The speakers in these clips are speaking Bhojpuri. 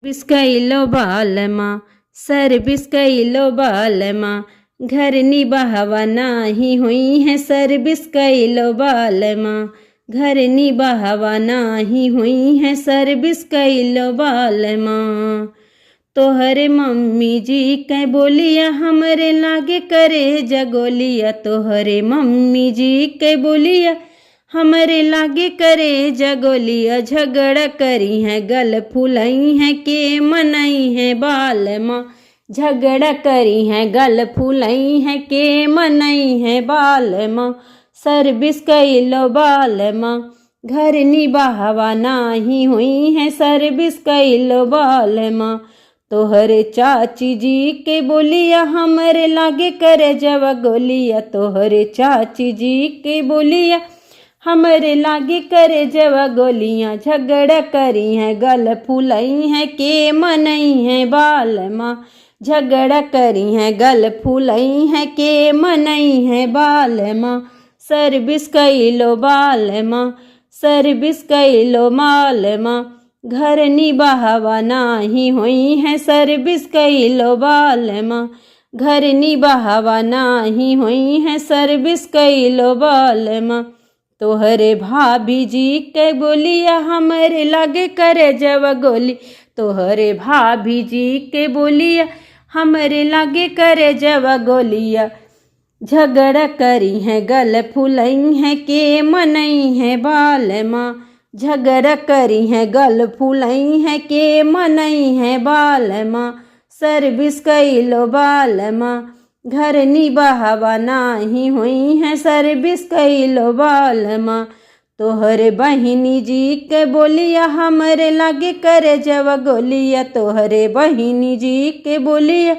बिस्कैलो बालमा सर्विस कैलो बालमा घर निभावा नाही हुई है सर्विस कैलो बालमा घर निभावा नाही हुई है सर्विस कैलो बालमा। तोहरे मम्मी जी कै बोलिया हमरे लागे करे जगोलिया तोहरे मम्मी जी कै बोलिया हमरे लागे करे जगोलिया झगड़ा करी है गल फुलाई है के मनई है बालमा झगड़ा करी है गल फुलाई है के मनई है बालमा सर्विस कैलो बालमा घर निभावा नाही हुई है सर्विस कैलो बालमा। तोहरे चाची जी के बोलिया हमरे लागे करे जवा गोलिया तोहरे चाची जी के बोलिया हमरे लागे करे जवा गोलियां झगड़ा करी है गल फुलाई है के मनई है बालमा झगड़ा करी है गल फुलाई है के मनई है बालमा सर्विस कैलो बालमा सर्विस कैलो मालमा घर निभावा नाही हुई है सर्विस कैलो बालमा घर निभावा नाही हुई है सर्विस कैलो बालमा। तोहरे भाभी जी के बोलिया हमरे लागे करे जवा गोली तोहरे भाभी जी के बोलिया हमरे लागे करे जवा गोलिया झगड़ा करी है गल फुलई है के मनई है बालमा झगड़ा करी है गल फुलई है के मनई है बालमा सर्विस कैलो बालमा घर निभावा नाही हुई है सर्विस कैलो बालमा। तोहरे बहिनी जी के बोलिया हमरे लागे करे जवा गोलिया तोहरे बहिनी जी के बोलिया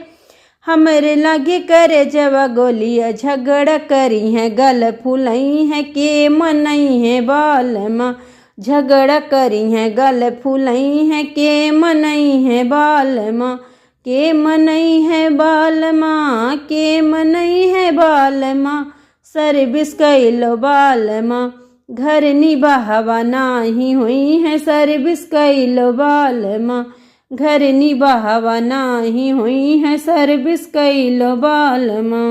हमरे लागे करे जवा गोलिया झगड़ा करी है गल फुलई है के मनई है बालमा झगड़ा करी है गल फुलई है के मनई है बालमा के मनई है बालमा के मनई है बालमा सर्विस कैलो बालमा घर निभावा नाही हुई है सर्विस कैलो बालमा घर निभावा नाही हुई है सर्विस कैलो बालमा।